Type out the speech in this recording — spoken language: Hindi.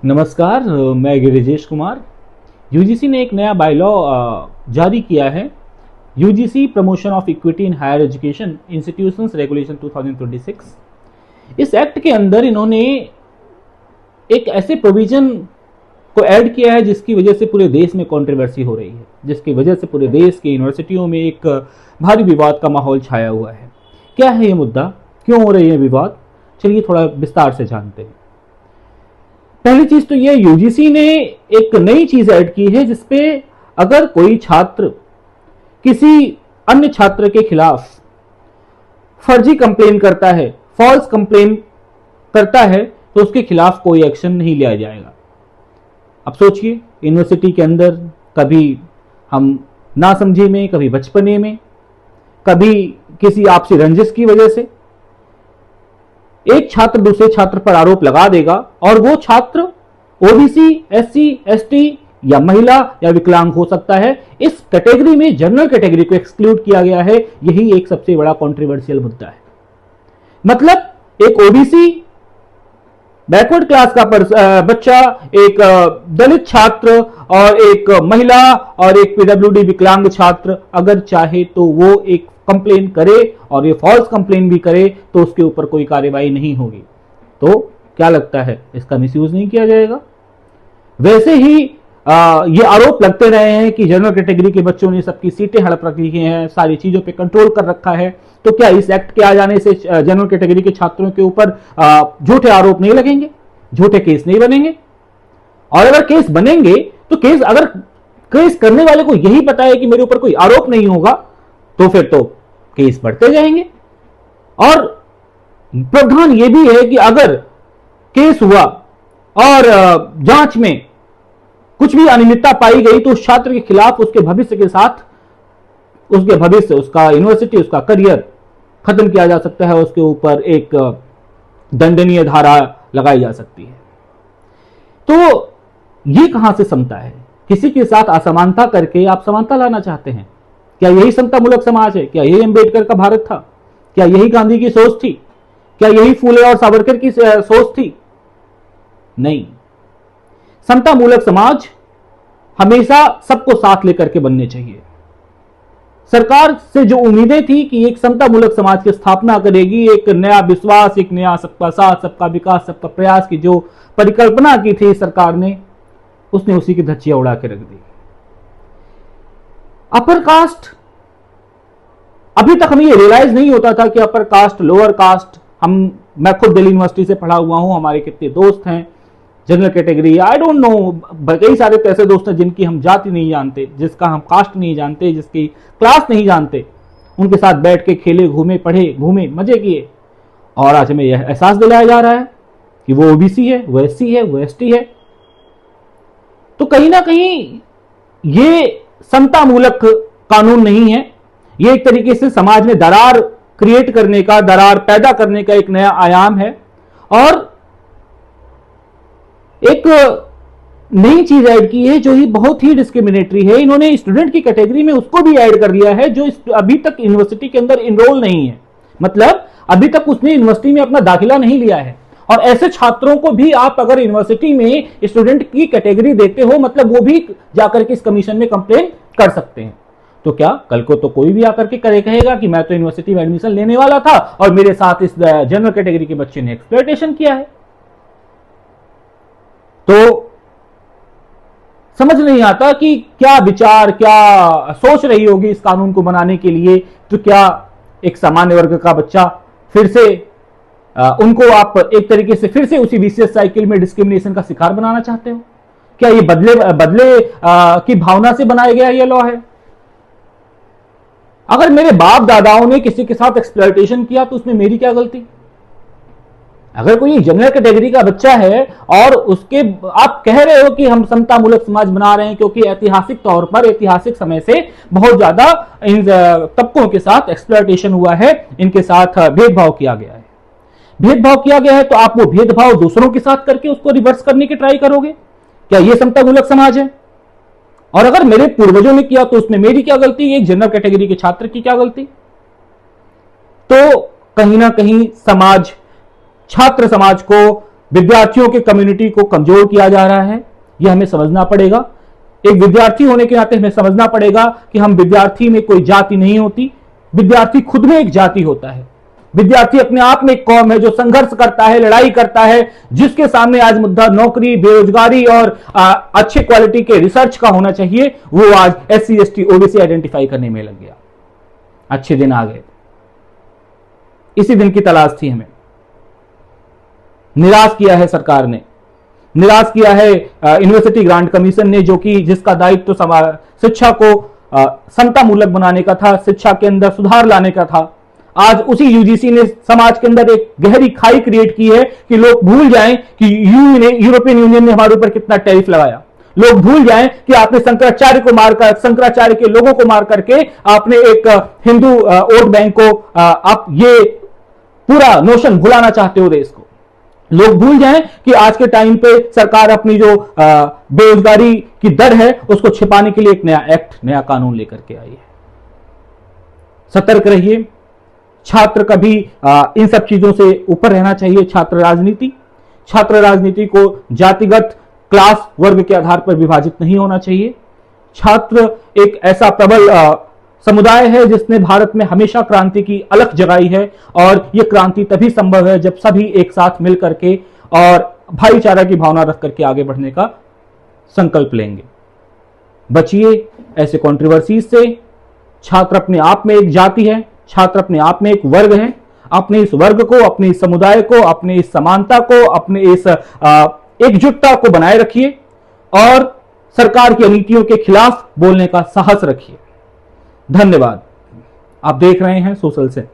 नमस्कार, मैं गिरिजेश कुमार। यूजीसी ने एक नया बायलॉ जारी किया है, UGC promotion of equity in higher education institutions regulation 2026। इस एक्ट के अंदर इन्होंने एक ऐसे प्रोविजन को ऐड किया है जिसकी वजह से पूरे देश में कंट्रोवर्सी हो रही है, जिसकी वजह से पूरे देश की यूनिवर्सिटियों में एक भारी विवाद का माहौल छाया हुआ है। क्या है ये मुद्दा, क्यों हो रही है विवाद, चलिए थोड़ा विस्तार से जानते हैं। पहली चीज तो ये, यूजीसी ने एक नई चीज ऐड की है जिसपे अगर कोई छात्र किसी अन्य छात्र के खिलाफ फर्जी कंप्लेन करता है, फॉल्स कंप्लेन करता है, तो उसके खिलाफ कोई एक्शन नहीं लिया जाएगा। अब सोचिए, यूनिवर्सिटी के अंदर कभी हम नासमझी में, कभी बचपने में, कभी किसी आपसी रंजिश की वजह से एक छात्र दूसरे छात्र पर आरोप लगा देगा और वो छात्र ओबीसी, एससी, एसटी या महिला या विकलांग हो सकता है। इस कैटेगरी में जनरल कैटेगरी को एक्सक्लूड किया गया है। यही एक सबसे बड़ा कंट्रोवर्शियल मुद्दा है। मतलब एक ओबीसी बैकवर्ड क्लास का बच्चा, एक दलित छात्र और एक महिला और एक पीडब्ल्यूडी विकलांग छात्र अगर चाहे तो वो एक कंप्लेन करे और ये फॉल्स कंप्लेन भी करे तो उसके ऊपर कोई कार्रवाई नहीं होगी। तो क्या लगता है, इसका मिसयूज नहीं किया जाएगा? वैसे ही ये आरोप लगते रहे हैं कि जनरल कैटेगरी के बच्चों ने सबकी सीटें हड़प रखी हैं, सारी चीजों पे कंट्रोल कर रखा है। तो क्या इस एक्ट के आ जाने से जनरल कैटेगरी के छात्रों के ऊपर झूठे आरोप नहीं लगेंगे, झूठे केस नहीं बनेंगे? और अगर केस बनेंगे तो अगर केस करने वाले को यही पता है कि मेरे ऊपर कोई आरोप नहीं होगा, तो फिर तो केस बढ़ते जाएंगे। और प्रावधान यह भी है कि अगर केस हुआ और जांच में कुछ भी अनियमितता पाई गई तो उस छात्र के खिलाफ उसके भविष्य के साथ, उसके भविष्य, उसका यूनिवर्सिटी, उसका करियर खत्म किया जा सकता है। उसके ऊपर एक दंडनीय धारा लगाई जा सकती है। तो ये कहां से समता है? किसी के साथ असमानता करके आप समानता लाना चाहते हैं? क्या यही समतामूलक समाज है? क्या यही अंबेडकर का भारत था? क्या यही गांधी की सोच थी? क्या यही फूले और सावरकर की सोच थी? नहीं। समतामूलक समाज हमेशा सबको साथ लेकर के बनने चाहिए। सरकार से जो उम्मीदें थी कि एक समतामूलक समाज की स्थापना करेगी, एक नया विश्वास, एक नया सबका साथ, सबका विकास, सबका प्रयास की जो परिकल्पना की थी सरकार ने, उसने उसी की धज्जियां उड़ा के रख दी। अपर कास्ट, अभी तक हमें ये रियलाइज नहीं होता था कि अपर कास्ट, लोअर कास्ट, मैं खुद दिल्ली यूनिवर्सिटी से पढ़ा हुआ हूं, हमारे कितने दोस्त हैं general category, I don't know, कई सारे ऐसे दोस्त हैं जिनकी हम जाति नहीं जानते, जिसका हम कास्ट नहीं जानते, जिसकी क्लास नहीं जानते। उनके साथ बैठ के खेले, घूमे, पढ़े, घूमे, मजे किए, और आज हमें यह एहसास दिलाया जा रहा है कि वो ओबीसी है, वो एससी है, वो एसटी है। तो कहीं ना कहीं ये समतामूलक कानून नहीं है। ये एक तरीके से समाज में दरार क्रिएट करने का, दरार पैदा करने का एक नया आयाम है। और एक नई चीज ऐड की है जो ही बहुत ही डिस्क्रिमिनेटरी है। इन्होंने स्टूडेंट की कैटेगरी में उसको भी ऐड कर दिया है जो अभी तक यूनिवर्सिटी के अंदर इनरोल नहीं है, मतलब अभी तक उसने यूनिवर्सिटी में अपना दाखिला नहीं लिया है। और ऐसे छात्रों को भी आप अगर यूनिवर्सिटी में स्टूडेंट की कैटेगरी देते हो, मतलब वो भी जाकर के इस कमीशन में कंप्लेन कर सकते हैं। तो क्या कल को तो कोई भी आकर के कहेगा कि मैं तो यूनिवर्सिटी में एडमिशन लेने वाला था और मेरे साथ इस जनरल कैटेगरी के बच्चे ने एक्सप्लॉयटेशन किया है? तो समझ नहीं आता कि क्या विचार, क्या सोच रही होगी इस कानून को बनाने के लिए। तो क्या एक सामान्य वर्ग का बच्चा फिर से उनको आप एक तरीके से फिर से उसी विशियस साइकिल में डिस्क्रिमिनेशन का शिकार बनाना चाहते हो? क्या ये बदले की भावना से बनाया गया ये लॉ है? अगर मेरे बाप दादाओं ने किसी के साथ एक्सप्लॉयटेशन किया तो उसमें मेरी क्या गलती? अगर कोई जनरल कैटेगरी का बच्चा है और उसके आप कह रहे हो कि हम समतामूलक समाज बना रहे हैं क्योंकि ऐतिहासिक तौर पर, ऐतिहासिक समय से बहुत ज्यादा इन तबकों के साथ एक्सप्लॉयटेशन हुआ है, इनके साथ भेदभाव किया गया है, तो आप वो भेदभाव दूसरों के साथ करके उसको रिवर्स करने की ट्राई करोगे? क्या ये समतामूलक समाज है? और अगर मेरे पूर्वजों ने किया तो उसमें मेरी क्या गलती? एक जनरल कैटेगरी के छात्र की क्या गलती? तो कहीं ना कहीं समाज, छात्र समाज को विद्यार्थियों के कम्युनिटी को कमजोर किया जा रहा है, यह हमें समझना पड़ेगा। एक विद्यार्थी होने के नाते हमें समझना पड़ेगा कि हम विद्यार्थी में कोई जाति नहीं होती, विद्यार्थी खुद में एक जाति होता है। विद्यार्थी अपने आप में एक कौम है जो संघर्ष करता है, लड़ाई करता है, जिसके सामने आज मुद्दा नौकरी, बेरोजगारी और अच्छे क्वालिटी के रिसर्च का होना चाहिए, वो आज SC ST OBC आइडेंटिफाई करने में लग गया। अच्छे दिन आ गए, इसी दिन की तलाश थी हमें। निराश किया है सरकार ने, निराश किया है यूनिवर्सिटी ग्रांट कमीशन ने, जो कि जिसका दायित्व शिक्षा को समता मूलक बनाने का था, शिक्षा के अंदर सुधार लाने का था। आज उसी UGC ने समाज के अंदर एक गहरी खाई क्रिएट की है कि लोग भूल जाएं कि यूरोपियन यूनियन ने हमारे ऊपर कितना टैरिफ लगाया। लोग भूल जाएं कि आपने शंकराचार्य को मारकर, शंकराचार्य के लोगों को मार करके आपने एक हिंदू वोट बैंक को आप ये पूरा नोशन भुलाना चाहते हो देश को। लोग भूल जाएं कि आज के टाइम पे सरकार अपनी जो बेरोजगारी की दर है उसको छिपाने के लिए एक नया एक्ट, नया कानून लेकर के आई है। सतर्क रहिए, छात्र कभी इन सब चीजों से ऊपर रहना चाहिए। छात्र राजनीति को जातिगत, क्लास, वर्ग के आधार पर विभाजित नहीं होना चाहिए। छात्र एक ऐसा प्रबल समुदाय है जिसने भारत में हमेशा क्रांति की अलख जगाई है, और यह क्रांति तभी संभव है जब सभी एक साथ मिल करके और भाईचारा की भावना रख करके आगे बढ़ने का संकल्प लेंगे। बचिए ऐसे कंट्रोवर्सीज से। छात्र अपने आप में एक जाति है, छात्र अपने आप में एक वर्ग है। अपने इस वर्ग को, अपने इस समुदाय को, अपने इस समानता को, अपने इस एकजुटता को बनाए रखिए और सरकार की नीतियों के खिलाफ बोलने का साहस रखिए। धन्यवाद। आप देख रहे हैं सोशल सेंस।